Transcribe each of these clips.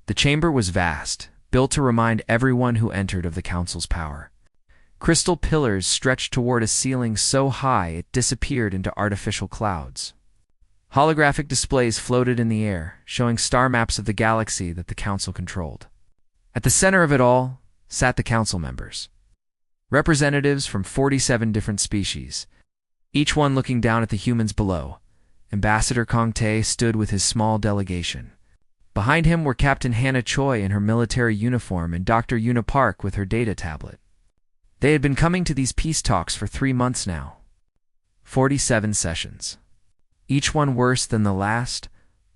The chamber was vast, built to remind everyone who entered of the council's power. Crystal pillars stretched toward a ceiling so high it disappeared into artificial clouds. Holographic displays floated in the air, showing star maps of the galaxy that the council controlled. At the center of it all sat the council members, representatives from 47 different species, each one looking down at the humans below. Ambassador Kong Tae stood with his small delegation. Behind him were Captain Hannah Choi in her military uniform and Dr. Yuna Park with her data tablet. They had been coming to these peace talks for 3 months now. 47 sessions. Each one worse than the last.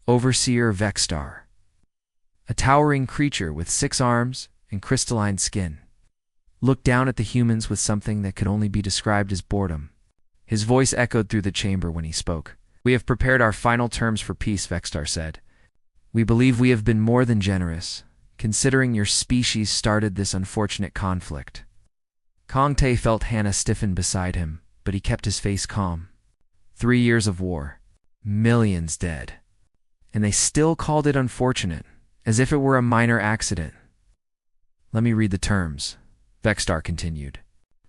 Overseer Vexstar, a towering creature with 6 arms and crystalline skin, looked down at the humans with something that could only be described as boredom. His voice echoed through the chamber when he spoke. "We have prepared our final terms for peace," Vexstar said. "We believe we have been more than generous, considering your species started this unfortunate conflict." Kong Tae felt Hannah stiffen beside him, but he kept his face calm. 3 years of war, millions dead, and they still called it unfortunate, as if it were a minor accident. "Let me read the terms," Vexstar continued.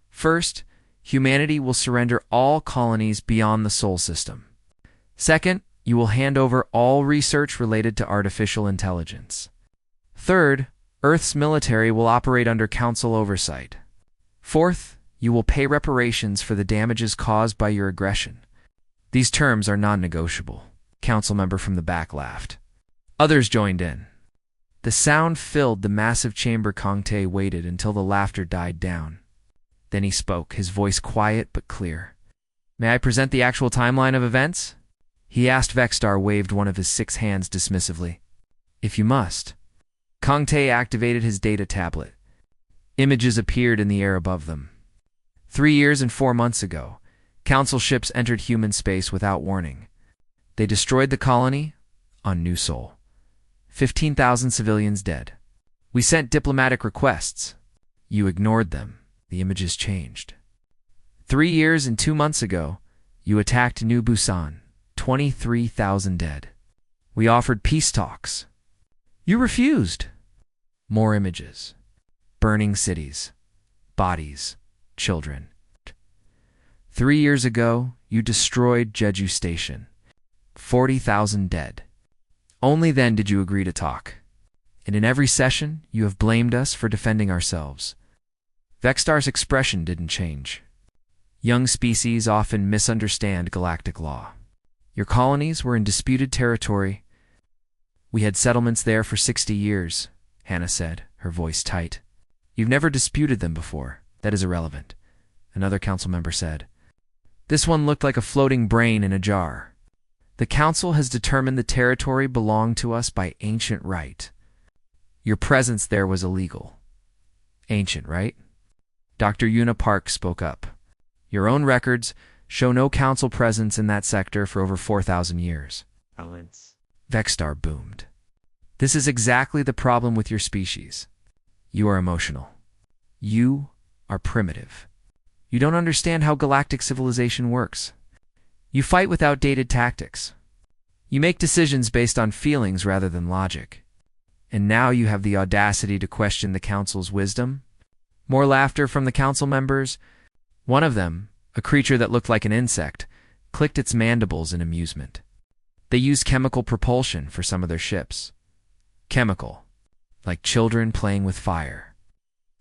"First, humanity will surrender all colonies beyond the Sol system. Second, you will hand over all research related to artificial intelligence. Third, Earth's military will operate under council oversight. Fourth, you will pay reparations for the damages caused by your aggression. These terms are non-negotiable." Council member from the back laughed. Others joined in. The sound filled the massive chamber. Kong Tae waited until the laughter died down. Then he spoke, his voice quiet but clear. "May I present the actual timeline of events?" he asked. Vexstar waved one of his 6 hands dismissively. "If you must." Kong Tae activated his data tablet. Images appeared in the air above them. 3 years and 4 months ago, council ships entered human space without warning. They destroyed the colony on New Sol. 15,000 civilians dead. We sent diplomatic requests. You ignored them. The images changed. 3 years and 2 months ago, you attacked New Busan. 23,000 dead. We offered peace talks. You refused. More images. Burning cities. Bodies. Children. 3 years ago, you destroyed Jeju Station. 40,000 dead. Only then did you agree to talk. And in every session, you have blamed us for defending ourselves. Vexstar's expression didn't change. Young species often misunderstand galactic law. Your colonies were in disputed territory. We had settlements there for 60 years, Hannah said, her voice tight. You've never disputed them before. That is irrelevant, another council member said. This one looked like a floating brain in a jar. The council has determined the territory belonged to us by ancient right. Your presence there was illegal. Ancient, right? Dr. Yuna Park spoke up. Your own records show no council presence in that sector for over 4,000 years. Vexstar boomed. This is exactly the problem with your species. You are emotional. You are primitive. You don't understand how galactic civilization works. You fight with outdated tactics. You make decisions based on feelings rather than logic. And now you have the audacity to question the council's wisdom? More laughter from the council members. One of them, a creature that looked like an insect, clicked its mandibles in amusement. They use chemical propulsion for some of their ships. Chemical, like children playing with fire.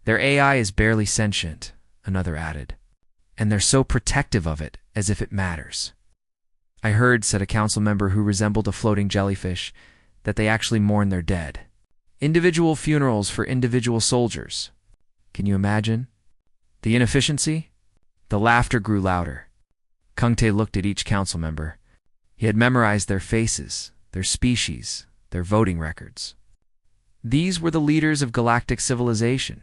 Their AI is barely sentient, another added. And they're so protective of it, as if it matters. I heard, said a council member who resembled a floating jellyfish, that they actually mourn their dead. Individual funerals for individual soldiers. Can you imagine? The inefficiency? The laughter grew louder. Kong Tae looked at each council member. He had memorized their faces, their species, their voting records. These were the leaders of galactic civilization.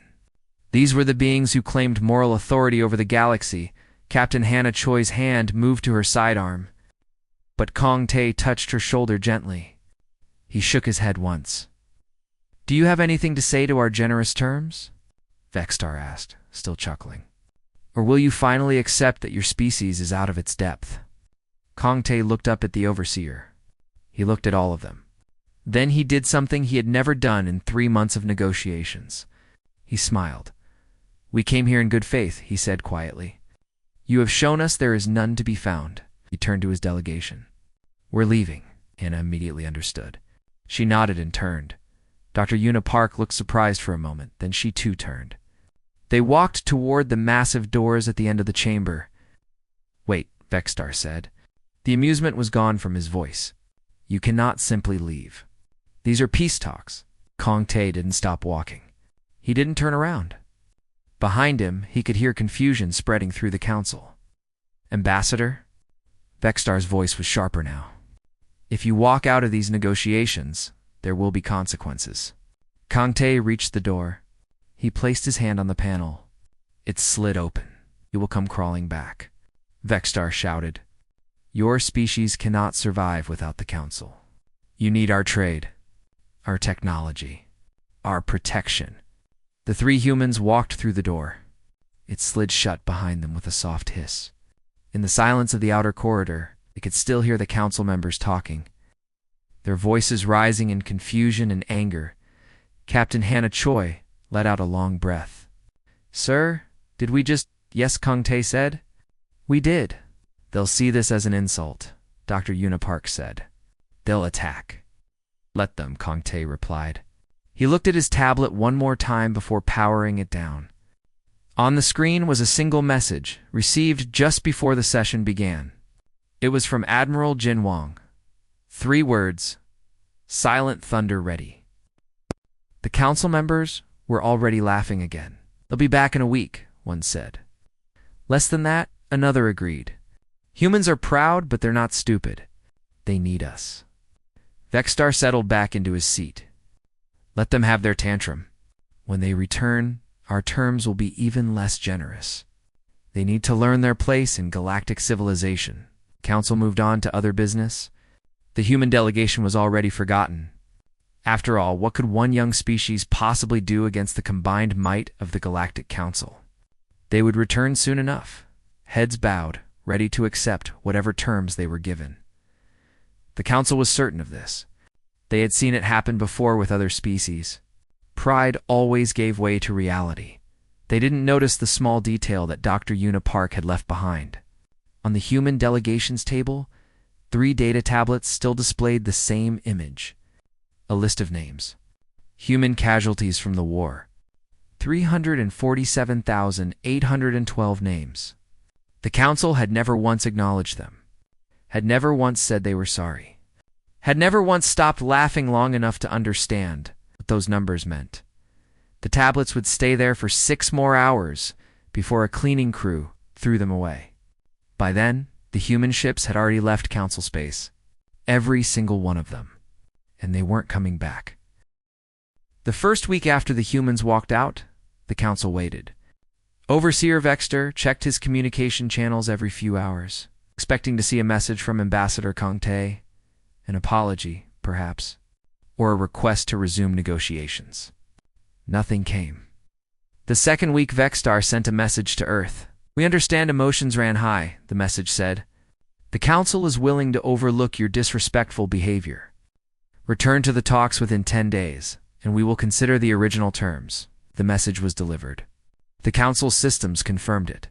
These were the beings who claimed moral authority over the galaxy. Captain Hannah Choi's hand moved to her sidearm, but Kong Tae touched her shoulder gently. He shook his head once. Do you have anything to say to our generous terms? Vexstar asked, still chuckling. Or will you finally accept that your species is out of its depth? Kong Tae looked up at the overseer. He looked at all of them. Then he did something he had never done in 3 months of negotiations. He smiled. "We came here in good faith," he said quietly. "You have shown us there is none to be found." He turned to his delegation. "We're leaving." Hannah immediately understood. She nodded and turned. Dr. Una Park looked surprised for a moment, then she too turned. They walked toward the massive doors at the end of the chamber. "Wait," Vexstar said. The amusement was gone from his voice. "You cannot simply leave. These are peace talks." Kong Tae didn't stop walking. He didn't turn around. Behind him, he could hear confusion spreading through the council. "Ambassador?" Vexstar's voice was sharper now. "If you walk out of these negotiations, there will be consequences." Kong Tae reached the door. He placed his hand on the panel. It slid open. "You will come crawling back." Vexstar shouted. "Your species cannot survive without the council. You need our trade, our technology, our protection." The 3 humans walked through the door. It slid shut behind them with a soft hiss. In the silence of the outer corridor, they could still hear the council members talking, their voices rising in confusion and anger. Captain Hannah Choi let out a long breath. "Sir, did we just—" "Yes," Kong Tae said. "We did." "They'll see this as an insult," Dr. Una Park said. "They'll attack." "Let them," Kong Tae replied. He looked at his tablet one more time before powering it down. On the screen was a single message, received just before the session began. It was from Admiral Jin Wong. 3 words: "Silent thunder ready." The council members were already laughing again. "They'll be back in a week," one said. Less than that, another agreed. "Humans are proud, but they're not stupid. They need us." Vexstar settled back into his seat. "Let them have their tantrum. When they return, our terms will be even less generous. They need to learn their place in galactic civilization." Council moved on to other business. The human delegation was already forgotten. After all, what could one young species possibly do against the combined might of the Galactic Council? They would return soon enough, heads bowed, ready to accept whatever terms they were given. The Council was certain of this. They had seen it happen before with other species. Pride always gave way to reality. They didn't notice the small detail that Dr. Una Park had left behind. On the human delegations table, 3 data tablets still displayed the same image. A list of names. Human casualties from the war. 347,812 names. The Council had never once acknowledged them. Had never once said they were sorry. Had never once stopped laughing long enough to understand what those numbers meant. The tablets would stay there for 6 more hours before a cleaning crew threw them away. By then, the human ships had already left Council space. Every single one of them. And they weren't coming back. The first week after the humans walked out, the Council waited. Overseer Vexter checked his communication channels every few hours, expecting to see a message from Ambassador Kong Tae, an apology, perhaps, or a request to resume negotiations. Nothing came. The second week, Vexstar sent a message to Earth. "We understand emotions ran high," the message said. "The Council is willing to overlook your disrespectful behavior. Return to the talks within 10 days, and we will consider the original terms." The message was delivered. The Council's systems confirmed it.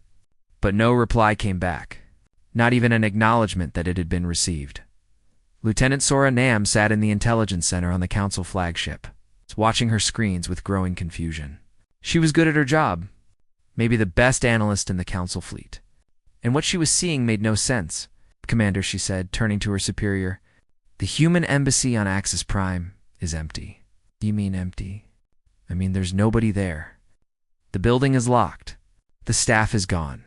But no reply came back, not even an acknowledgement that it had been received. Lieutenant Sora Nam sat in the intelligence center on the Council flagship, watching her screens with growing confusion. She was good at her job, maybe the best analyst in the Council fleet. And what she was seeing made no sense. "Commander," she said, turning to her superior, "the human embassy on Axis Prime is empty." "Do you mean empty?" "I mean there's nobody there. The building is locked. The staff is gone.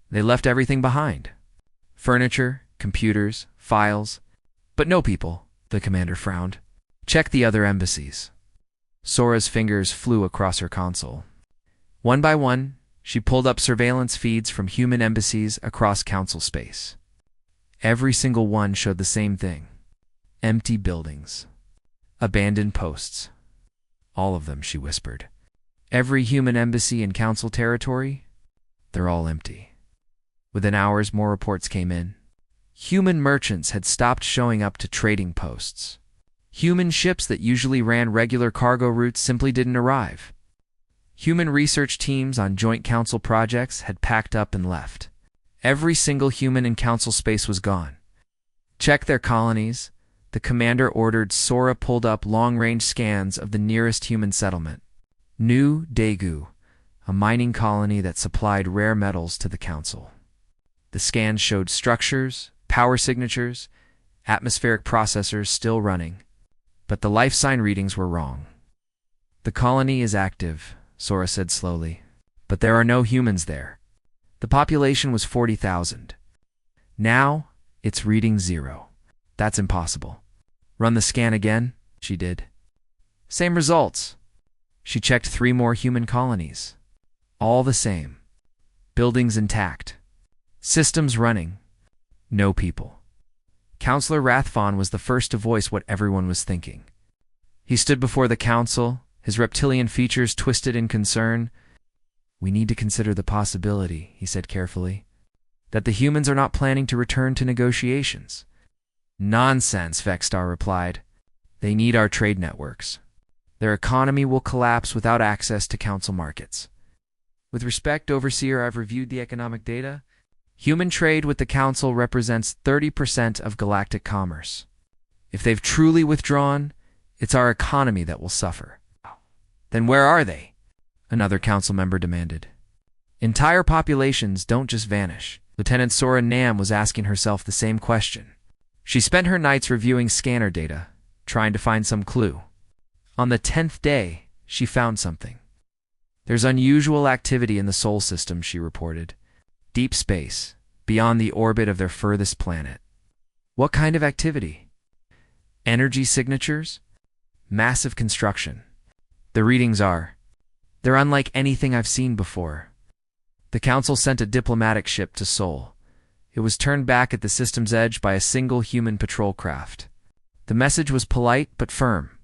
They left everything behind. Furniture, computers, files. But no people," the commander frowned. "Check the other embassies." Sora's fingers flew across her console. One by one, she pulled up surveillance feeds from human embassies across Council space. Every single one showed the same thing. Empty buildings. Abandoned posts. "All of them," she whispered. "Every human embassy in Council territory, they're all empty." Within hours, more reports came in. Human merchants had stopped showing up to trading posts. Human ships that usually ran regular cargo routes simply didn't arrive. Human research teams on joint council projects had packed up and left. Every single human in council space was gone. Check their colonies. The commander ordered. Sora pulled up long-range scans of the nearest human settlement. New Daegu, a mining colony that supplied rare metals to the council. The scans showed structures, power signatures, atmospheric processors still running, but the life sign readings were wrong. The colony is active, Sora said slowly, but there are no humans there. The population was 40,000. Now, it's reading 0. That's impossible. Run the scan again? She did. Same results. She checked 3 more human colonies. All the same. Buildings intact. Systems running. No people. Counselor Rathfon was the first to voice what everyone was thinking. He stood before the council, his reptilian features twisted in concern. We need to consider the possibility, he said carefully, that the humans are not planning to return to negotiations. Nonsense, Vexstar replied. They need our trade networks. Their economy will collapse without access to council markets. With respect, Overseer, I've reviewed the economic data. Human trade with the council represents 30% of galactic commerce. If they've truly withdrawn, it's our economy that will suffer. Then where are they? Another council member demanded. Entire populations don't just vanish. Lieutenant Sora Nam was asking herself the same question. She spent her nights reviewing scanner data, trying to find some clue. On the 10th day, she found something. There's unusual activity in the Sol system, she reported. Deep space, beyond the orbit of their furthest planet. What kind of activity? Energy signatures? Massive construction. The readings they're unlike anything I've seen before. The council sent a diplomatic ship to Sol. It was turned back at the system's edge by a single human patrol craft. The message was polite but firm.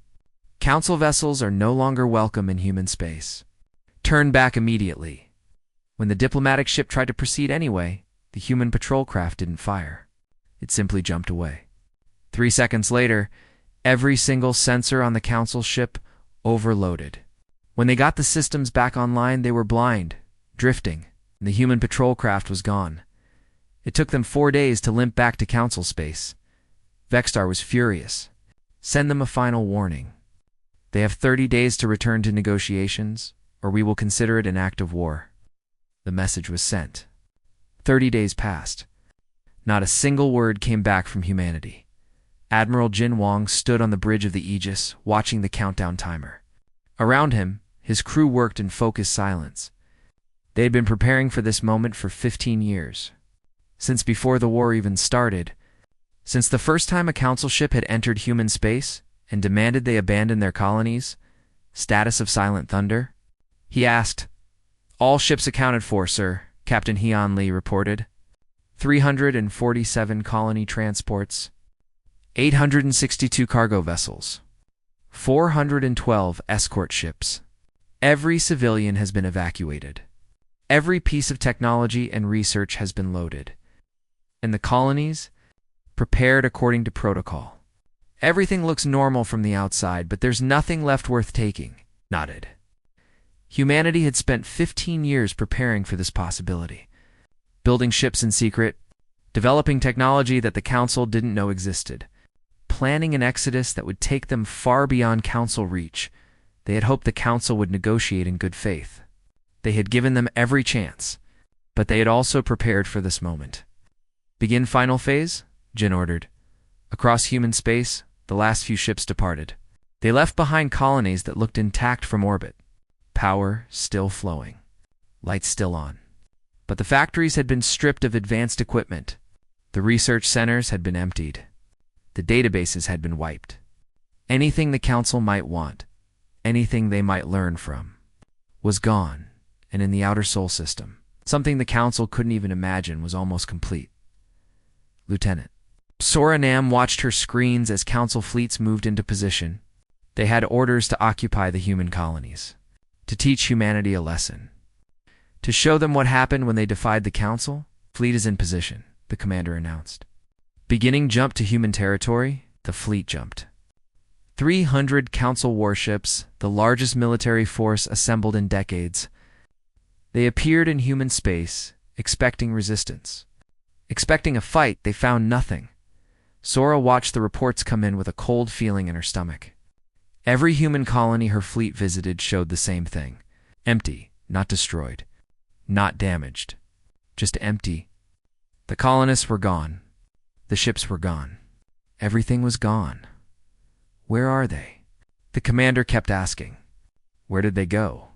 Council vessels are no longer welcome in human space. Turn back immediately. When the diplomatic ship tried to proceed anyway, the human patrol craft didn't fire. It simply jumped away. 3 seconds later, every single sensor on the council ship overloaded. When they got the systems back online, they were blind, drifting, and the human patrol craft was gone. It took them 4 days to limp back to council space. Vexstar was furious. Send them a final warning. They have 30 days to return to negotiations, or we will consider it an act of war. The message was sent. 30 days passed. Not a single word came back from humanity. Admiral Jin Wong stood on the bridge of the Aegis, watching the countdown timer. Around him, his crew worked in focused silence. They had been preparing for this moment for 15 years. Since before the war even started. Since the first time a council ship had entered human space and demanded they abandon their colonies. Status of Silent Thunder? He asked. All ships accounted for, sir, Captain Heon Lee reported. 347 colony transports. 862 cargo vessels. 412 escort ships. Every civilian has been evacuated. Every piece of technology and research has been loaded. And the colonies? Prepared according to protocol. Everything looks normal from the outside, but there's nothing left worth taking. Nodded. Humanity had spent 15 years preparing for this possibility. Building ships in secret, developing technology that the Council didn't know existed, planning an exodus that would take them far beyond Council reach. They had hoped the Council would negotiate in good faith. They had given them every chance, but they had also prepared for this moment. Begin final phase, Jin ordered. Across human space, the last few ships departed. They left behind colonies that looked intact from orbit. Power still flowing. Lights still on. But the factories had been stripped of advanced equipment. The research centers had been emptied. The databases had been wiped. Anything the Council might want, anything they might learn from, was gone, and in the outer Sol system, something the Council couldn't even imagine was almost complete. Lieutenant. Sora Nam watched her screens as Council fleets moved into position. They had orders to occupy the human colonies, to teach humanity a lesson. To show them what happened when they defied the Council. Fleet is in position, the commander announced. Beginning jump to human territory, the fleet jumped. 300 Council warships, the largest military force assembled in decades. They appeared in human space, expecting resistance. Expecting a fight, they found nothing. Sora watched the reports come in with a cold feeling in her stomach. Every human colony her fleet visited showed the same thing. Empty, not destroyed, not damaged, just empty. The colonists were gone. The ships were gone. Everything was gone. Where are they? The commander kept asking. Where did they go?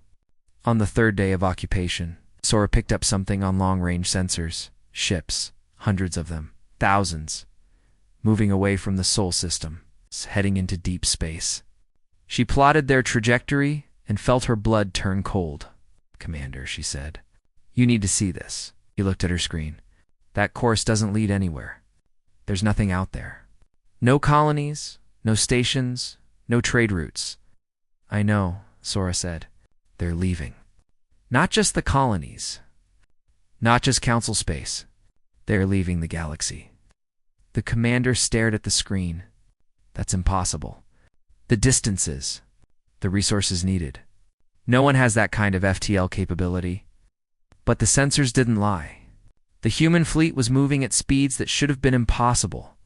On the third day of occupation, Sora picked up something on long-range sensors. Ships, hundreds of them, thousands, moving away from the Sol system, heading into deep space. She plotted their trajectory and felt her blood turn cold. Commander, she said, you need to see this. He looked at her screen. That course doesn't lead anywhere. There's nothing out there. No colonies, no stations, no trade routes. I know, Sora said. They're leaving. Not just the colonies. Not just Council space. They're leaving the galaxy. The commander stared at the screen. That's impossible. The distances. The resources needed. No one has that kind of FTL capability. But the sensors didn't lie. The human fleet was moving at speeds that should have been impossible,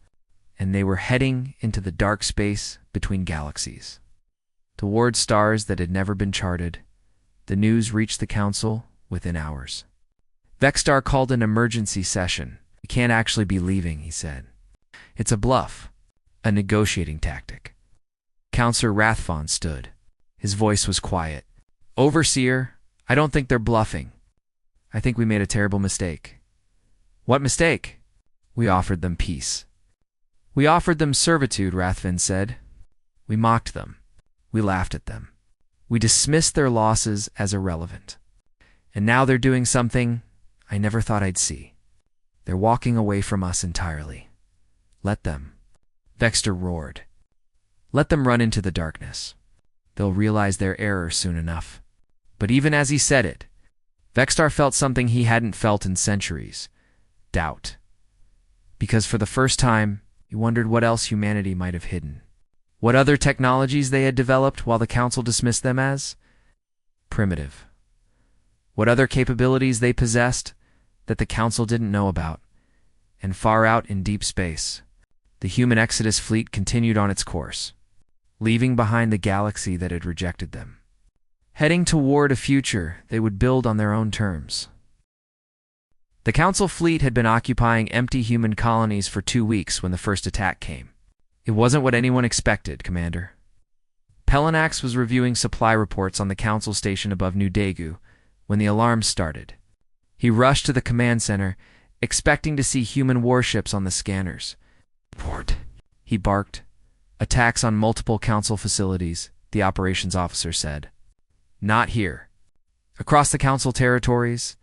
and they were heading into the dark space between galaxies. Toward stars that had never been charted, the news reached the Council within hours. Vexstar called an emergency session. We can't actually be leaving, he said. It's a bluff, a negotiating tactic. Counselor Rathfon stood. His voice was quiet. Overseer, I don't think they're bluffing. I think we made a terrible mistake. What mistake? We offered them peace. We offered them servitude, Rathfin said. We mocked them. We laughed at them. We dismissed their losses as irrelevant. And now they're doing something I never thought I'd see. They're walking away from us entirely. Let them. Vexter roared. Let them run into the darkness. They'll realize their error soon enough. But even as he said it, Vexstar felt something he hadn't felt in centuries. Doubt. Because for the first time, he wondered what else humanity might have hidden. What other technologies they had developed while the Council dismissed them as primitive. What other capabilities they possessed that the Council didn't know about. And far out in deep space, the human Exodus fleet continued on its course, leaving behind the galaxy that had rejected them, heading toward a future they would build on their own terms. The Council fleet had been occupying empty human colonies for 2 weeks when the first attack came. It wasn't what anyone expected, Commander. Pelinax was reviewing supply reports on the Council station above New Daegu when the alarms started. He rushed to the command center, expecting to see human warships on the scanners. Report, he barked. Attacks on multiple Council facilities, the operations officer said. Not here. Across the Council territories,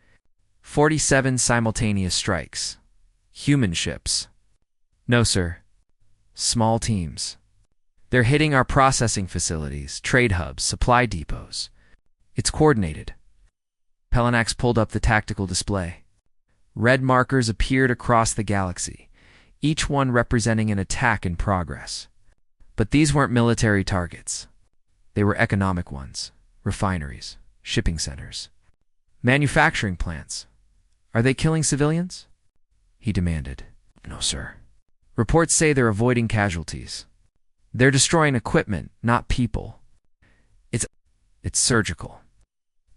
47 simultaneous strikes. Human ships. No, sir. Small teams. They're hitting our processing facilities, trade hubs, supply depots. It's coordinated. Pelinax pulled up the tactical display. Red markers appeared across the galaxy, each one representing an attack in progress. But these weren't military targets. They were economic ones. Refineries, shipping centers, manufacturing plants. Are they killing civilians? He demanded. No, sir. Reports say they're avoiding casualties. They're destroying equipment, not people. It's surgical.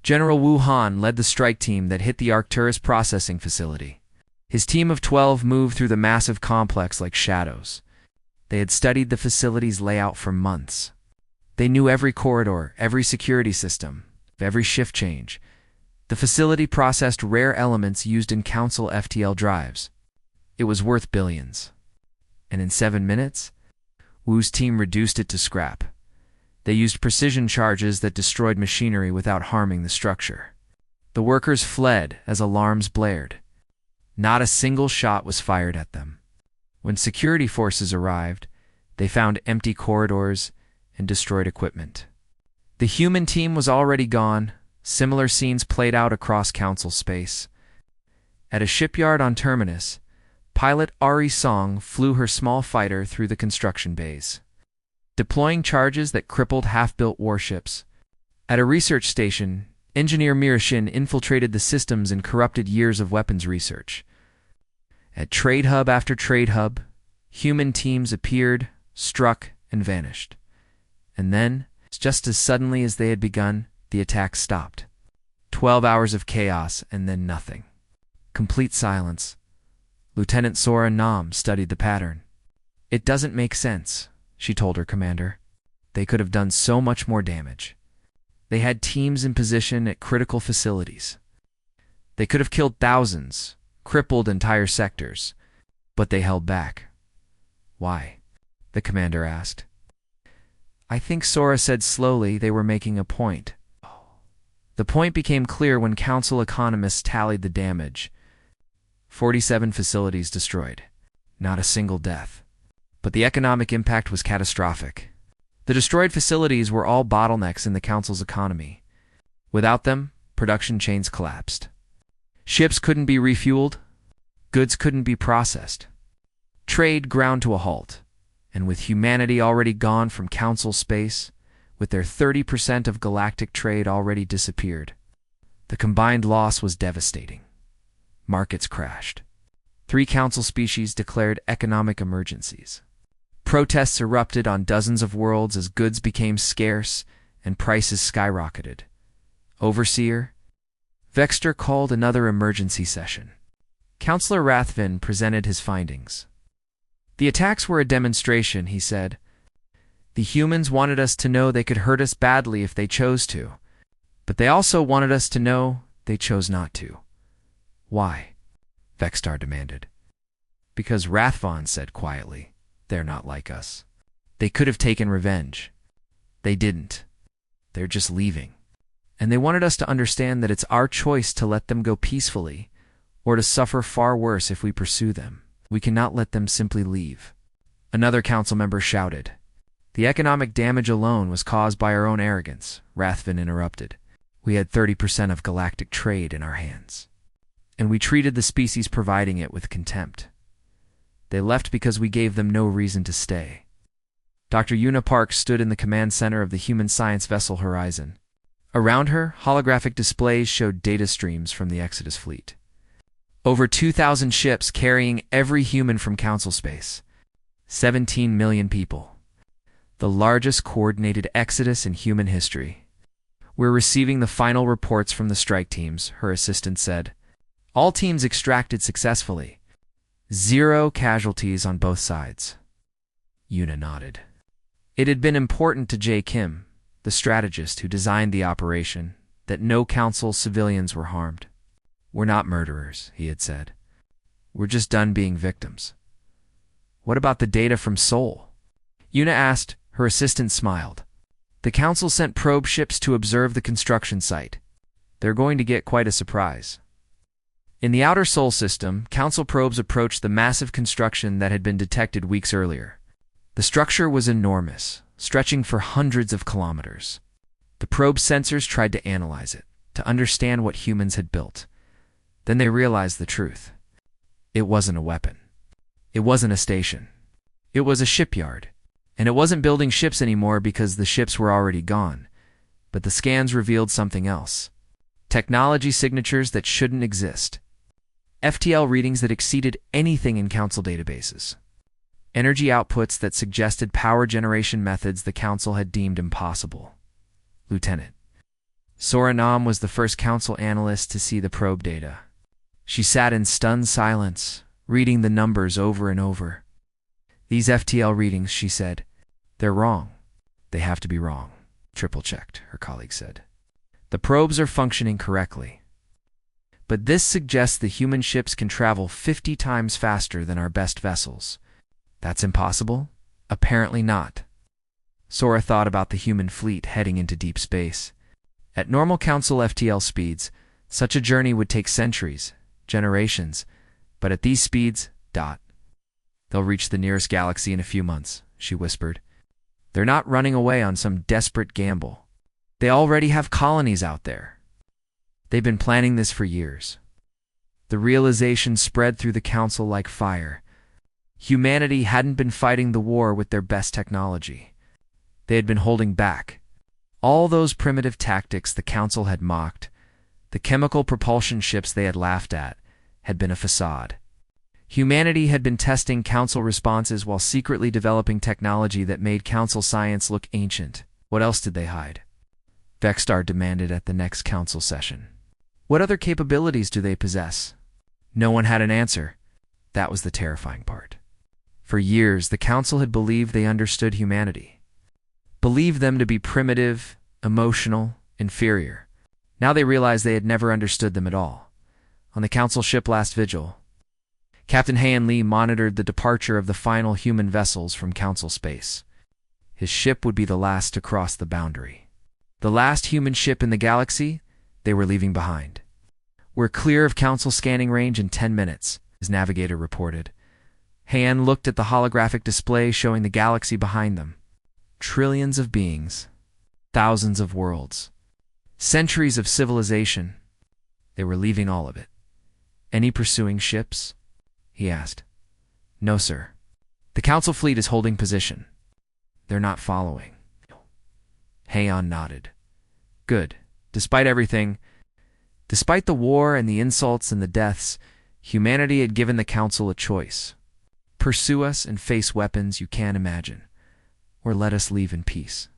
General Wu Han led the strike team that hit the Arcturus processing facility. His team of 12 moved through the massive complex like shadows. They had studied the facility's layout for months. They knew every corridor, every security system, every shift change. The facility processed rare elements used in Council FTL drives. It was worth billions. And in 7 minutes, Wu's team reduced it to scrap. They used precision charges that destroyed machinery without harming the structure. The workers fled as alarms blared. Not a single shot was fired at them. When security forces arrived, they found empty corridors and destroyed equipment. The human team was already gone. Similar scenes played out across Council space. At a shipyard on Terminus, pilot Ari Song flew her small fighter through the construction bays. deploying charges that crippled half-built warships. At a research station, engineer Narration infiltrated the systems and corrupted years of weapons research. At trade hub after trade hub, human teams appeared, struck, and vanished. And then, just as suddenly as they had begun, the attack stopped. 12 hours of chaos and then nothing. Complete silence. Lieutenant Sora Nam studied the pattern. "It doesn't make sense," she told her commander. "They could have done so much more damage. They had teams in position at critical facilities. They could have killed thousands, crippled entire sectors, but they held back." "Why?" the commander asked. "I think," Sora said slowly, "they were making a point." The point became clear when council economists tallied the damage. 47 facilities destroyed. Not a single death. But the economic impact was catastrophic. The destroyed facilities were all bottlenecks in the council's economy. Without them, production chains collapsed. Ships couldn't be refueled. Goods couldn't be processed. Trade ground to a halt. And with humanity already gone from council space, with their 30% of galactic trade already disappeared, the combined loss was devastating. Markets crashed. 3 council species declared economic emergencies. Protests erupted on dozens of worlds as goods became scarce and prices skyrocketed. Overseer Vexter called another emergency session. Counselor Rathvin presented his findings. "The attacks were a demonstration," he said. "The humans wanted us to know they could hurt us badly if they chose to, but they also wanted us to know they chose not to." "Why?" Vextar demanded. "Because," Rathvon said quietly, "they're not like us. They could have taken revenge. They didn't. They're just leaving. And they wanted us to understand that it's our choice to let them go peacefully or to suffer far worse if we pursue them. We cannot let them simply leave." Another council member shouted. "The economic damage alone was caused by our own arrogance," Rathvin interrupted. "We had 30% of galactic trade in our hands. And we treated the species providing it with contempt. They left because we gave them no reason to stay." Dr. Una Park stood in the command center of the human science vessel Horizon. Around her, holographic displays showed data streams from the Exodus fleet. Over 2,000 ships carrying every human from council space. 17 million people. The largest coordinated exodus in human history. "We're receiving the final reports from the strike teams," her assistant said. "All teams extracted successfully. 0 casualties on both sides." Una nodded. It had been important to J. Kim, the strategist who designed the operation, that no council civilians were harmed. "We're not murderers," he had said. "We're just done being victims." "What about the data from Seoul?" Una asked. Her assistant smiled. "The council sent probe ships to observe the construction site. They're going to get quite a surprise." In the outer Sol system, council probes approached the massive construction that had been detected weeks earlier. The structure was enormous, stretching for hundreds of kilometers. The probe sensors tried to analyze it, to understand what humans had built. Then they realized the truth. It wasn't a weapon. It wasn't a station. It was a shipyard. And it wasn't building ships anymore because the ships were already gone. But the scans revealed something else. Technology signatures that shouldn't exist. FTL readings that exceeded anything in council databases. Energy outputs that suggested power generation methods the council had deemed impossible. Lieutenant Sora Nam was the first council analyst to see the probe data. She sat in stunned silence, reading the numbers over and over. "These FTL readings," she said, "they're wrong. They have to be wrong." "Triple-checked," her colleague said. "The probes are functioning correctly. But this suggests the human ships can travel 50 times faster than our best vessels. That's impossible? Apparently not." Sora thought about the human fleet heading into deep space. At normal council FTL speeds, such a journey would take centuries, generations, but at these speeds, they'll reach the nearest galaxy in a few months, she whispered. "They're not running away on some desperate gamble. They already have colonies out there. They've been planning this for years." The realization spread through the council like fire. Humanity hadn't been fighting the war with their best technology. They had been holding back. All those primitive tactics the Council had mocked, the chemical propulsion ships they had laughed at, had been a facade. Humanity had been testing Council responses while secretly developing technology that made Council science look ancient. What else did they hide? Vexstar demanded at the next Council session. What other capabilities do they possess? No one had an answer. That was the terrifying part. For years, the Council had believed they understood humanity. Believed them to be primitive, emotional, inferior. Now they realized they had never understood them at all. On the Council ship last vigil, Captain Han Lee monitored the departure of the final human vessels from Council space. His ship would be the last to cross the boundary. The last human ship in the galaxy they were leaving behind. "We're clear of Council scanning range in 10 minutes, his navigator reported. Han looked at the holographic display showing the galaxy behind them. Trillions of beings, thousands of worlds, centuries of civilization. They were leaving all of it. Any pursuing ships? He asked. No, sir. The Council fleet is holding position. They're not following. Han nodded. Good. Despite everything, despite the war and the insults and the deaths, humanity had given the Council a choice. Pursue us and face weapons you can't imagine, or let us leave in peace.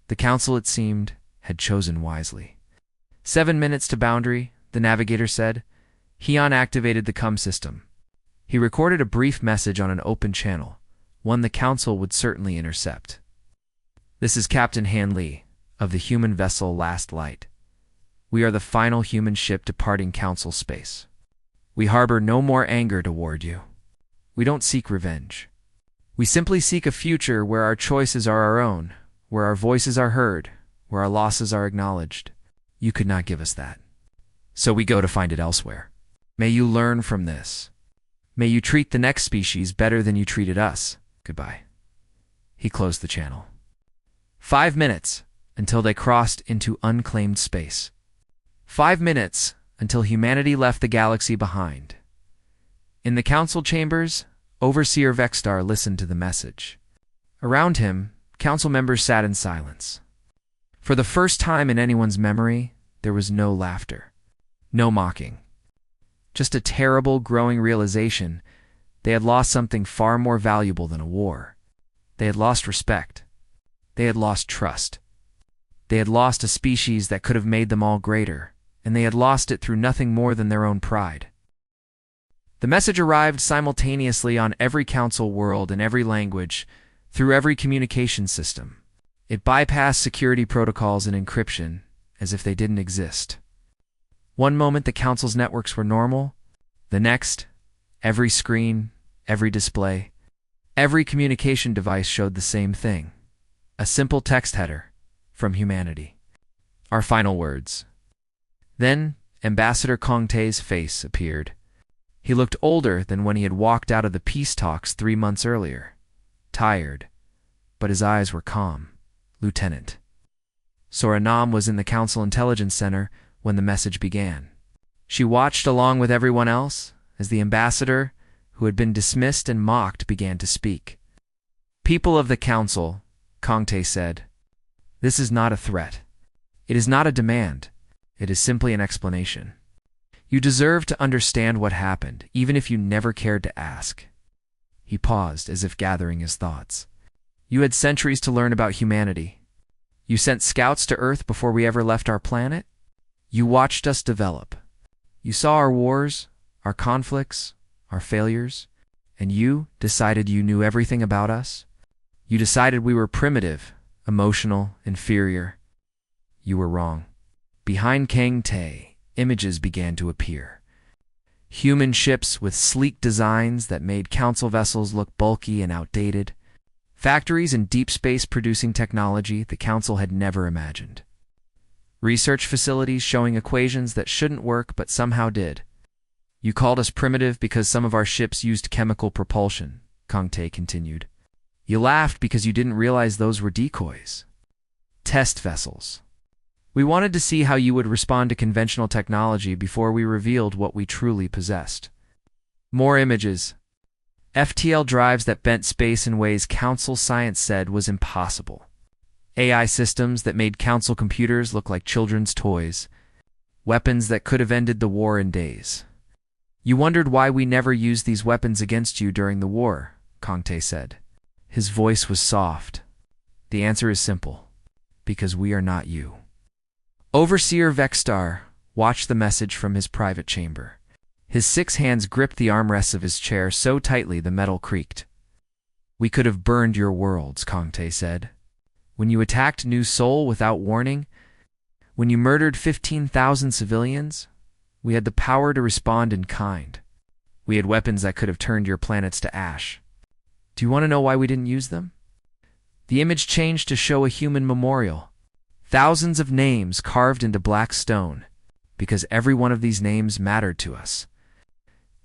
The Council, it seemed, had chosen wisely. 7 minutes to boundary, the navigator said. Heon activated the comm system. He recorded a brief message on an open channel, one the Council would certainly intercept. This is Captain Han Lee, of the human vessel Last Light. We are the final human ship departing Council space. We harbor no more anger toward you. We don't seek revenge. We simply seek a future where our choices are our own, where our voices are heard, where our losses are acknowledged. You could not give us that. So we go to find it elsewhere. May you learn from this. May you treat the next species better than you treated us. Goodbye. He closed the channel. 5 minutes until they crossed into unclaimed space. 5 minutes until humanity left the galaxy behind. In the Council chambers, Overseer Vexstar listened to the message. Around him, Council members sat in silence. For the first time in anyone's memory, there was no laughter, no mocking. Just a terrible, growing realization they had lost something far more valuable than a war. They had lost respect. They had lost trust. They had lost a species that could have made them all greater, and they had lost it through nothing more than their own pride. The message arrived simultaneously on every Council world in every language, through every communication system. It bypassed security protocols and encryption, as if they didn't exist. One moment the Council's networks were normal, the next, every screen, every display, every communication device showed the same thing. A simple text header from humanity. Our final words. Then Ambassador Kong Tae's face appeared. He looked older than when he had walked out of the peace talks 3 months earlier. Tired, but his eyes were calm. Lieutenant. Sora Nam was in the Council Intelligence Center when the message began. She watched along with everyone else as the ambassador, who had been dismissed and mocked, began to speak. People of the Council, Kong Tae said, this is not a threat. It is not a demand. It is simply an explanation. You deserve to understand what happened, even if you never cared to ask. He paused as if gathering his thoughts. You had centuries to learn about humanity. You sent scouts to Earth before we ever left our planet. You watched us develop. You saw our wars, our conflicts, our failures, and you decided you knew everything about us. You decided we were primitive, emotional, inferior. You were wrong. Behind Kang Tae, images began to appear. Human ships with sleek designs that made Council vessels look bulky and outdated. Factories in deep space producing technology the Council had never imagined. Research facilities showing equations that shouldn't work but somehow did. You called us primitive because some of our ships used chemical propulsion, Kong Tae continued. You laughed because you didn't realize those were decoys. Test vessels. We wanted to see how you would respond to conventional technology before we revealed what we truly possessed. More images. FTL drives that bent space in ways Council science said was impossible. AI systems that made council computers look like children's toys, weapons that could have ended the war in days. You wondered why we never used these weapons against you during the war, Kongte said. His voice was soft. The answer is simple. Because we are not you. Overseer Vexstar watched the message from his private chamber. His 6 hands gripped the armrests of his chair so tightly the metal creaked. We could have burned your worlds, Kongte said. When you attacked New Seoul without warning, when you murdered 15,000 civilians, we had the power to respond in kind. We had weapons that could have turned your planets to ash. Do you want to know why we didn't use them? The image changed to show a human memorial. Thousands of names carved into black stone, because every one of these names mattered to us.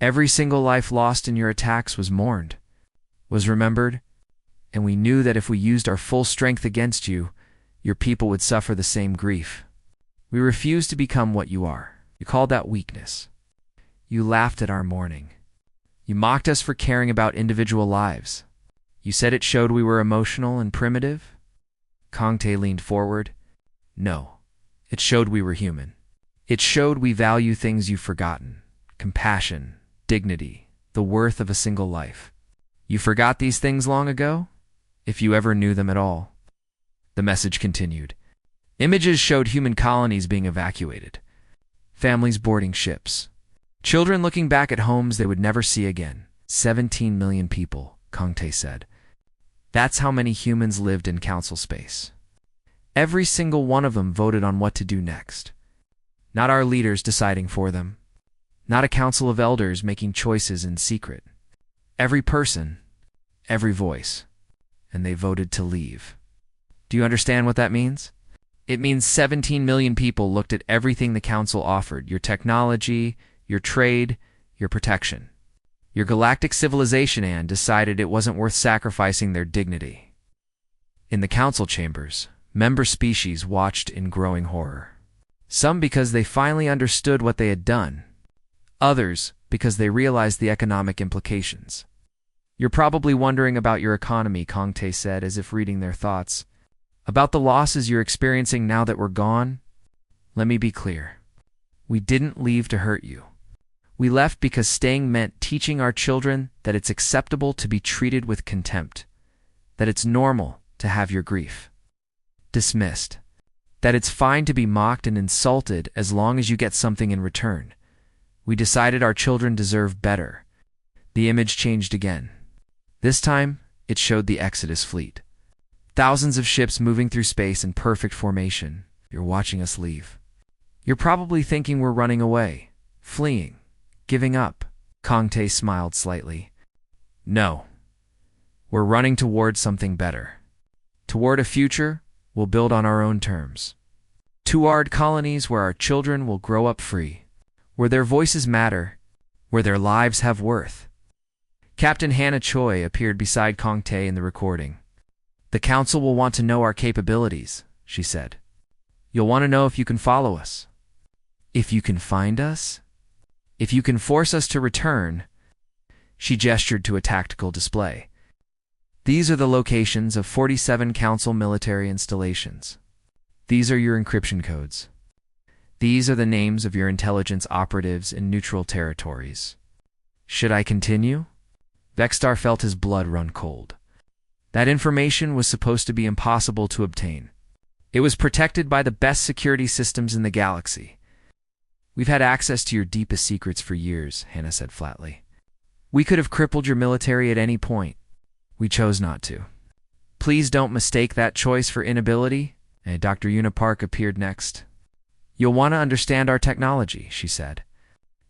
Every single life lost in your attacks was mourned, was remembered, and we knew that if we used our full strength against you, your people would suffer the same grief. We refused to become what you are. You called that weakness. You laughed at our mourning. You mocked us for caring about individual lives. You said it showed we were emotional and primitive? Kongte leaned forward. No, it showed we were human. It showed we value things you've forgotten. Compassion, dignity, the worth of a single life. You forgot these things long ago? If you ever knew them at all. The message continued. Images showed human colonies being evacuated. Families boarding ships. Children looking back at homes they would never see again. 17 million people, Kongte said. That's how many humans lived in council space. Every single one of them voted on what to do next. Not our leaders deciding for them. Not a council of elders making choices in secret. Every person, every voice. And they voted to leave. Do you understand what that means? It means 17 million people looked at everything the council offered, your technology, your trade, your protection, your galactic civilization, and decided it wasn't worth sacrificing their dignity. In the council chambers, member species watched in growing horror. Some because they finally understood what they had done. Others because they realized the economic implications. You're probably wondering about your economy, Kongte said, as if reading their thoughts. About the losses you're experiencing now that we're gone? Let me be clear. We didn't leave to hurt you. We left because staying meant teaching our children that it's acceptable to be treated with contempt, that it's normal to have your grief dismissed, that it's fine to be mocked and insulted as long as you get something in return. We decided our children deserve better. The image changed again. This time, it showed the Exodus fleet. Thousands of ships moving through space in perfect formation. You're watching us leave. You're probably thinking we're running away, fleeing, giving up. Kongte smiled slightly. No. We're running toward something better. Toward a future we'll build on our own terms. Toward colonies where our children will grow up free, where their voices matter, where their lives have worth. Captain Hannah Choi appeared beside Kongte in the recording. The council will want to know our capabilities, she said. You'll want to know if you can follow us. If you can find us? If you can force us to return. She gestured to a tactical display. These are the locations of 47 council military installations. These are your encryption codes. These are the names of your intelligence operatives in neutral territories. Should I continue? Vexstar felt his blood run cold. That information was supposed to be impossible to obtain. It was protected by the best security systems in the galaxy. We've had access to your deepest secrets for years, Hannah said flatly. We could have crippled your military at any point. We chose not to. Please don't mistake that choice for inability. And Dr. Unipark appeared next. You'll want to understand our technology, she said.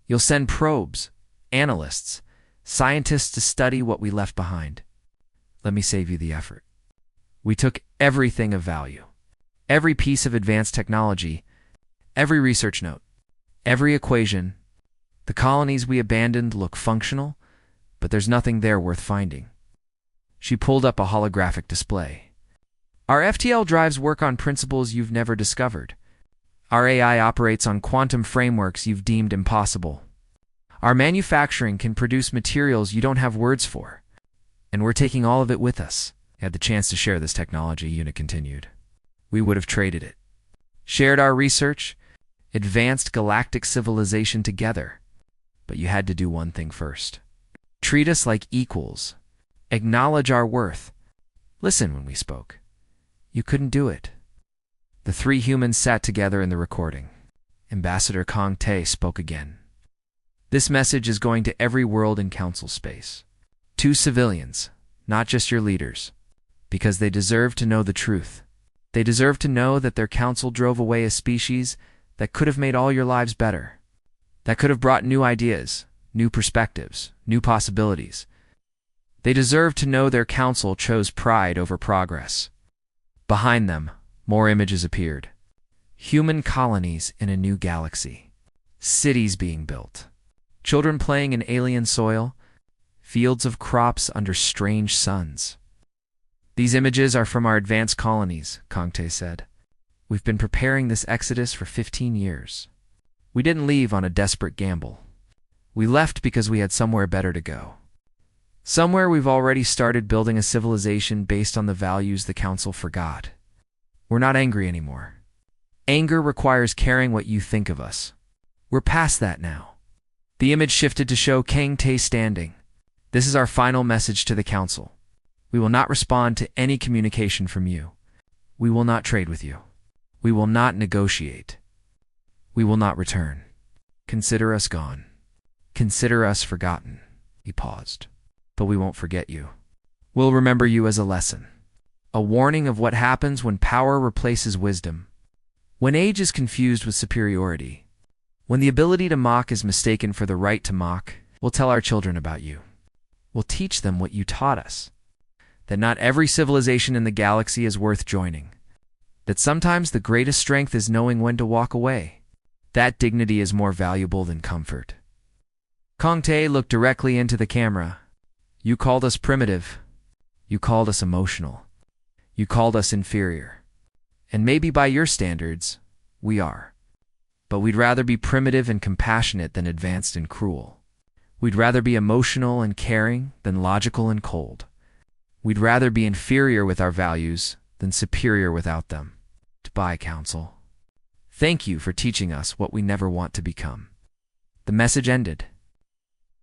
You'll send probes, analysts, scientists to study what we left behind. Let me save you the effort. We took everything of value. Every piece of advanced technology, every research note, every equation. The colonies we abandoned look functional, but there's nothing there worth finding. She pulled up a holographic display. Our FTL drives work on principles you've never discovered. Our AI operates on quantum frameworks you've deemed impossible. Our manufacturing can produce materials you don't have words for. And we're taking all of it with us. You had the chance to share this technology, Una continued. we would have traded it. Shared our research, advanced galactic civilization together. But you had to do one thing first. Treat us like equals. Acknowledge our worth. Listen when we spoke. You couldn't do it. The three humans sat together in the recording. Ambassador Kong Tae spoke again. This message is going to every world in council space. To civilians, not just your leaders. Because they deserve to know the truth. They deserve to know that their council drove away a species that could have made all your lives better. That could have brought new ideas, new perspectives, new possibilities. They deserve to know their council chose pride over progress. Behind them, more images appeared. Human colonies in a new galaxy. Cities being built. Children playing in alien soil. Fields of crops under strange suns. These images are from our advanced colonies, Kong Tae said. We've been preparing this exodus for 15 years. We didn't leave on a desperate gamble. We left because we had somewhere better to go. Somewhere we've already started building a civilization based on the values the Council forgot. We're not angry anymore. Anger requires caring what you think of us. We're past that now. The image shifted to show Kang Tae standing. This is our final message to the Council. We will not respond to any communication from you. We will not trade with you. We will not negotiate. We will not return. Consider us gone. Consider us forgotten. He paused. But we won't forget you. We'll remember you as a lesson. A warning of what happens when power replaces wisdom. When age is confused with superiority. When the ability to mock is mistaken for the right to mock, we'll tell our children about you. We'll teach them what you taught us. That not every civilization in the galaxy is worth joining. That sometimes the greatest strength is knowing when to walk away. That dignity is more valuable than comfort. Kong Tae looked directly into the camera. You called us primitive. You called us emotional. You called us inferior. And maybe by your standards, we are. But we'd rather be primitive and compassionate than advanced and cruel. We'd rather be emotional and caring than logical and cold. We'd rather be inferior with our values than superior without them. Goodbye, Council. Thank you for teaching us what we never want to become. The message ended.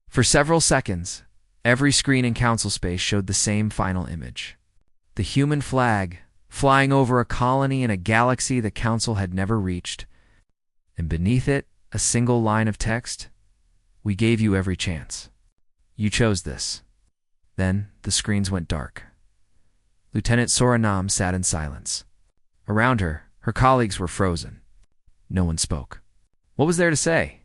For several seconds, every screen in Council space showed the same final image. The human flag, flying over a colony in a galaxy the Council had never reached. And beneath it, a single line of text. We gave you every chance. You chose this. Then the screens went dark. Lieutenant Soranam sat in silence. Around her, her colleagues were frozen. No one spoke. What was there to say?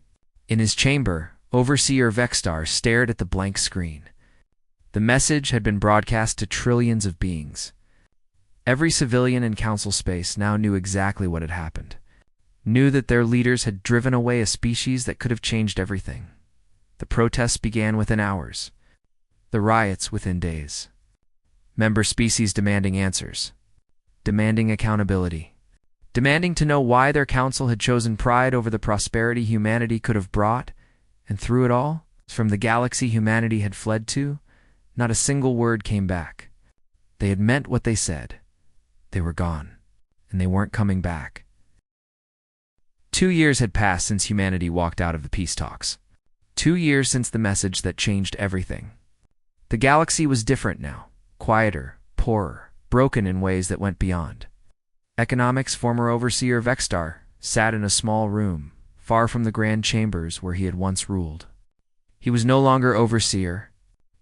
In his chamber, Overseer Vexstar stared at the blank screen. The message had been broadcast to trillions of beings. Every civilian in Council space now knew exactly what had happened. Knew that their leaders had driven away a species that could have changed everything. The protests began within hours. The riots within days. Member species demanding answers. Demanding accountability. Demanding to know why their council had chosen pride over the prosperity humanity could have brought, and through it all, from the galaxy humanity had fled to, not a single word came back. They had meant what they said. They were gone, and they weren't coming back. 2 years had passed since humanity walked out of the peace talks. 2 years since the message that changed everything. The galaxy was different now, quieter, poorer, broken in ways that went beyond. Economics former Overseer Vexstar sat in a small room, far from the grand chambers where he had once ruled. He was no longer Overseer.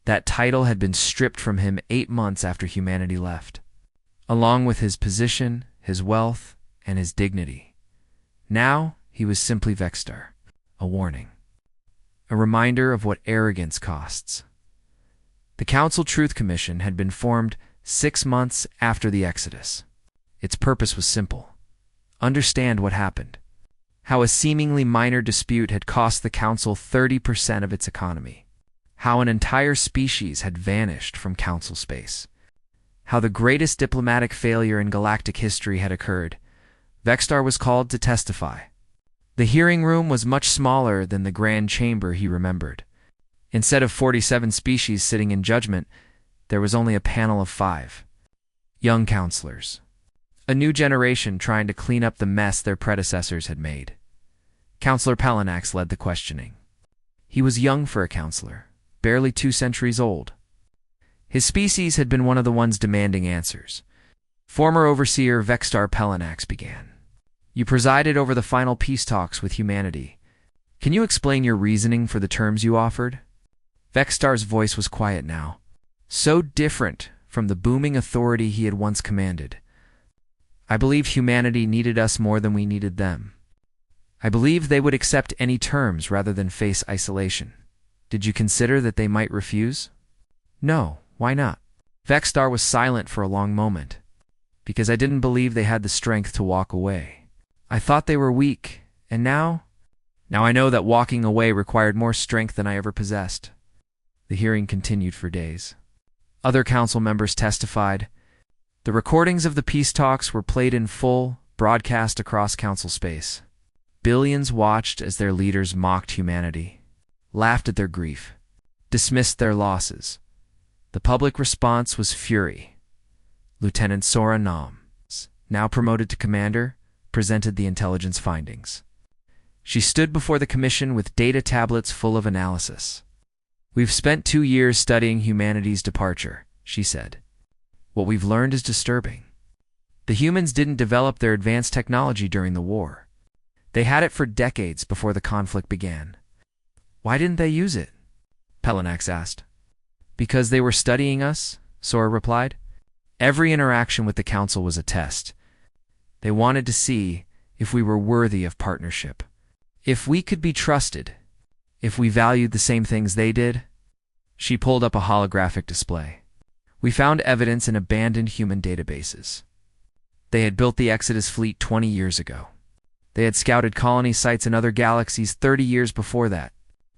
That title had been stripped from him 8 months after humanity left, along with his position, his wealth, and his dignity. Now he was simply Vexstar, a warning, a reminder of what arrogance costs. The Council Truth Commission had been formed 6 months after the Exodus. Its purpose was simple. Understand what happened. How a seemingly minor dispute had cost the Council 30% of its economy. How an entire species had vanished from Council space. How the greatest diplomatic failure in galactic history had occurred. Vexstar was called to testify. The hearing room was much smaller than the grand chamber he remembered. Instead of 47 species sitting in judgment, there was only a panel of 5. Young counselors. A new generation trying to clean up the mess their predecessors had made. Counselor Palanax led the questioning. He was young for a counselor, barely 2 centuries old. His species had been one of the ones demanding answers. Former Overseer Vextar Palanax began. You presided over the final peace talks with humanity. Can you explain your reasoning for the terms you offered? Vextar's voice was quiet now, so different from the booming authority he had once commanded. I believe humanity needed us more than we needed them. I believe they would accept any terms rather than face isolation. Did you consider that they might refuse? No, why not? Vextar was silent for a long moment. Because I didn't believe they had the strength to walk away. I thought they were weak, and now I know that walking away required more strength than I ever possessed. The hearing continued for days. Other council members testified. The recordings of the peace talks were played in full, broadcast across council space. Billions watched as their leaders mocked humanity, laughed at their grief, dismissed their losses. The public response was fury. Lieutenant Sora Nam, now promoted to commander, presented the intelligence findings. She stood before the commission with data tablets full of analysis. We've spent 2 years studying humanity's departure, she said. What we've learned is disturbing. The humans didn't develop their advanced technology during the war. They had it for decades before the conflict began. Why didn't they use it? Palanax asked. Because they were studying us, Sora replied. Every interaction with the council was a test. They wanted to see if we were worthy of partnership, if we could be trusted, if we valued the same things they did. She pulled up a holographic display. We found evidence in abandoned human databases. They had built the Exodus fleet 20 years ago. They had scouted colony sites in other galaxies 30 years before that.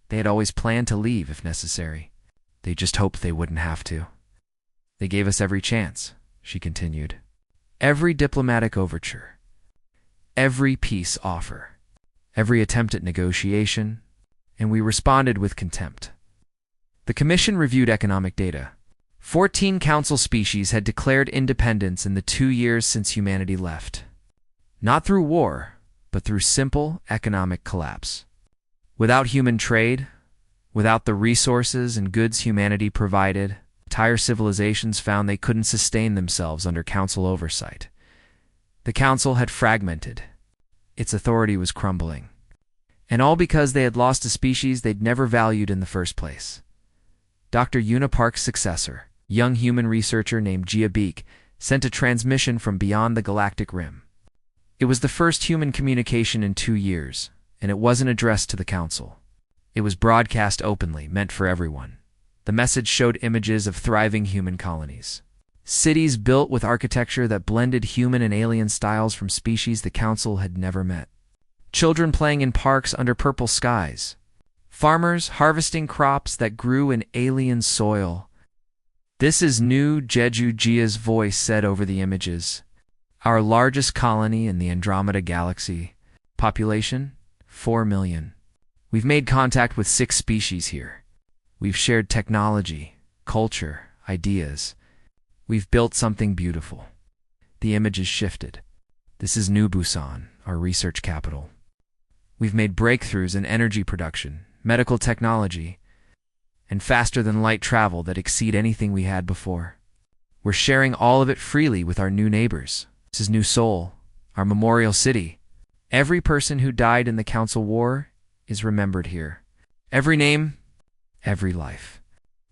They had always planned to leave if necessary. They just hoped they wouldn't have to. They gave us every chance, she continued. Every diplomatic overture, every peace offer, every attempt at negotiation, and we responded with contempt. The commission reviewed economic data. 14 council species had declared independence in the 2 years since humanity left. Not through war, but through simple economic collapse. Without human trade, without the resources and goods humanity provided, entire civilizations found they couldn't sustain themselves under council oversight. The council had fragmented. Its authority was crumbling. And all because they had lost a species they'd never valued in the first place. Dr. Una Park's successor, young human researcher named Gia Beek, sent a transmission from beyond the galactic rim. It was the first human communication in 2 years, and it wasn't addressed to the council. It was broadcast openly, meant for everyone. The message showed images of thriving human colonies. Cities built with architecture that blended human and alien styles from species the council had never met. Children playing in parks under purple skies. Farmers harvesting crops that grew in alien soil. This is new, Jeju Jia's voice said over the images. Our largest colony in the Andromeda galaxy. Population? 4 million. We've made contact with 6 species here. We've shared technology, culture, ideas. We've built something beautiful. The images shifted. This is New Busan, our research capital. We've made breakthroughs in energy production, medical technology, and faster-than-light travel that exceed anything we had before. We're sharing all of it freely with our new neighbors. This is New Seoul, our memorial city. Every person who died in the Council War is remembered here. Every name, every life.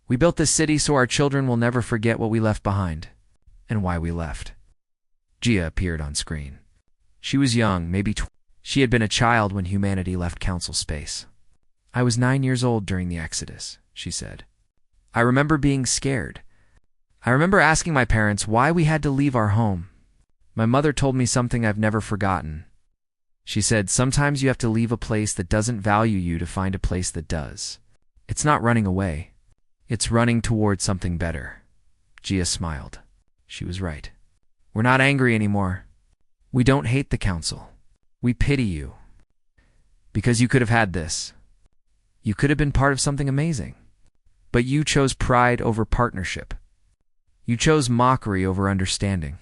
We built this city so our children will never forget what we left behind, and why we left. Gia appeared on screen. She was young, maybe 20. She had been a child when humanity left Council space. I was 9 years old during the Exodus, she said. I remember being scared. I remember asking my parents why we had to leave our home. My mother told me something I've never forgotten. She said, sometimes you have to leave a place that doesn't value you to find a place that does. It's not running away. It's running toward something better. Gia smiled. She was right. We're not angry anymore. We don't hate the Council. We pity you. Because you could have had this. You could have been part of something amazing. But you chose pride over partnership. You chose mockery over understanding.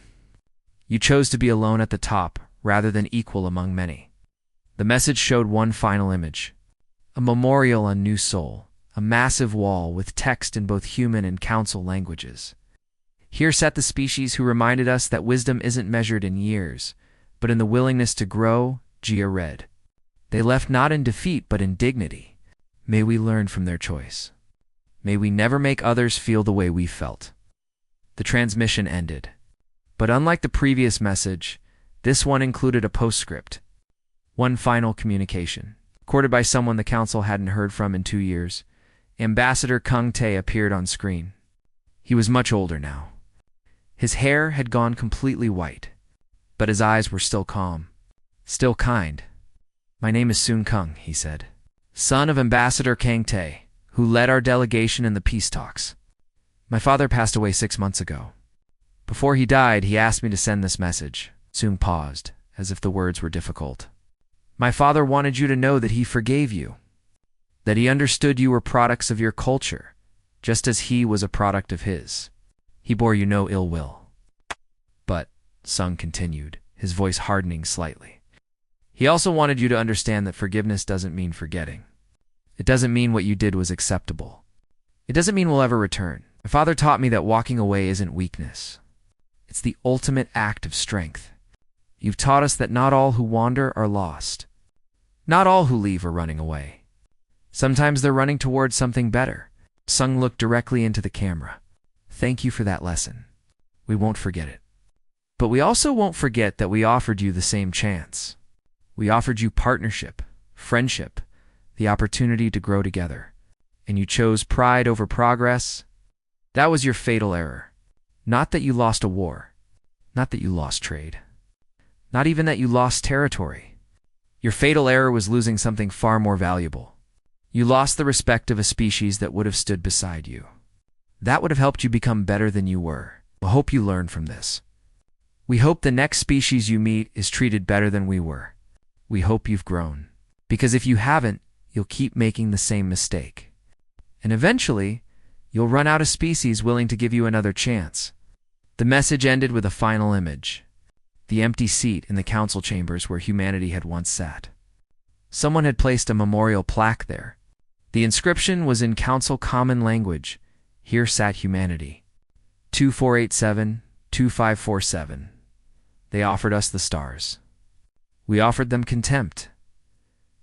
You chose to be alone at the top, rather than equal among many. The message showed one final image. A memorial on New Sol, a massive wall with text in both human and council languages. Here sat the species who reminded us that wisdom isn't measured in years, but in the willingness to grow. Gia read. They left not in defeat, but in dignity. May we learn from their choice. May we never make others feel the way we felt. The transmission ended. But unlike the previous message, this one included a postscript. One final communication. Recorded by someone the council hadn't heard from in 2 years. Ambassador Kung Tae appeared on screen. He was much older now. His hair had gone completely white, but his eyes were still calm, still kind. My name is Soon Kung, he said, son of Ambassador Kang Tae, who led our delegation in the peace talks. My father passed away 6 months ago. Before he died, he asked me to send this message. Soon paused, as if the words were difficult. My father wanted you to know that he forgave you, that he understood you were products of your culture, just as he was a product of his. He bore you no ill will. But, Sung continued, his voice hardening slightly, he also wanted you to understand that forgiveness doesn't mean forgetting. It doesn't mean what you did was acceptable. It doesn't mean we'll ever return. My father taught me that walking away isn't weakness. It's the ultimate act of strength. You've taught us that not all who wander are lost. Not all who leave are running away. Sometimes they're running towards something better. Sung looked directly into the camera. Thank you for that lesson. We won't forget it. But we also won't forget that we offered you the same chance. We offered you partnership, friendship, the opportunity to grow together. And you chose pride over progress. That was your fatal error. Not that you lost a war. Not that you lost trade. Not even that you lost territory. Your fatal error was losing something far more valuable. You lost the respect of a species that would have stood beside you. That would have helped you become better than you were. We hope you learn from this. We hope the next species you meet is treated better than we were. We hope you've grown. Because if you haven't, you'll keep making the same mistake. And eventually, you'll run out of species willing to give you another chance. The message ended with a final image. The empty seat in the council chambers where humanity had once sat. Someone had placed a memorial plaque there. The inscription was in council common language. Here sat humanity. 2487-2547. They offered us the stars. We offered them contempt.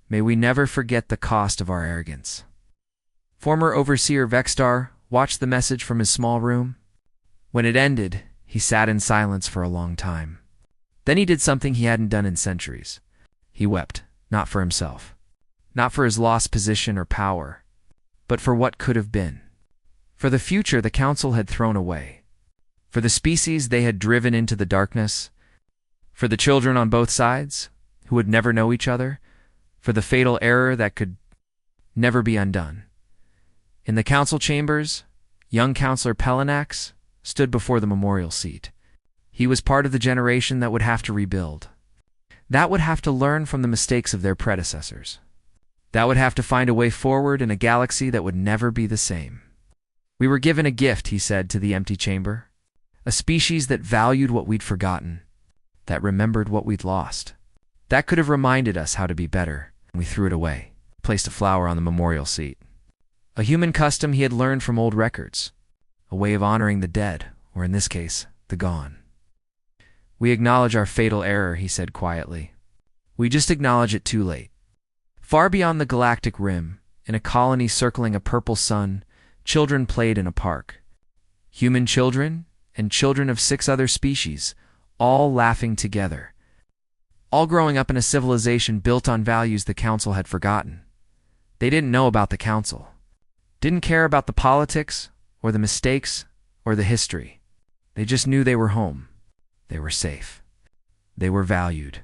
May we never forget the cost of our arrogance. Former Overseer Vexstar watched the message from his small room. When it ended, he sat in silence for a long time. Then he did something he hadn't done in centuries. He wept, not for himself, not for his lost position or power, but for what could have been. For the future the council had thrown away. For the species they had driven into the darkness. For the children on both sides, who would never know each other. For the fatal error that could never be undone. In the council chambers, young Counselor Pelinax stood before the memorial seat. He was part of the generation that would have to rebuild. That would have to learn from the mistakes of their predecessors. That would have to find a way forward in a galaxy that would never be the same. We were given a gift, he said to the empty chamber. A species that valued what we'd forgotten, that remembered what we'd lost. That could have reminded us how to be better. We threw it away, placed a flower on the memorial seat. A human custom he had learned from old records. A way of honoring the dead, or in this case, the gone. We acknowledge our fatal error, he said quietly. We just acknowledge it too late. Far beyond the galactic rim, in a colony circling a purple sun, children played in a park. Human children and children of 6 other species, all laughing together. All growing up in a civilization built on values the council had forgotten. They didn't know about the council. Didn't care about the politics, or the mistakes, or the history. They just knew they were home. They were safe. They were valued.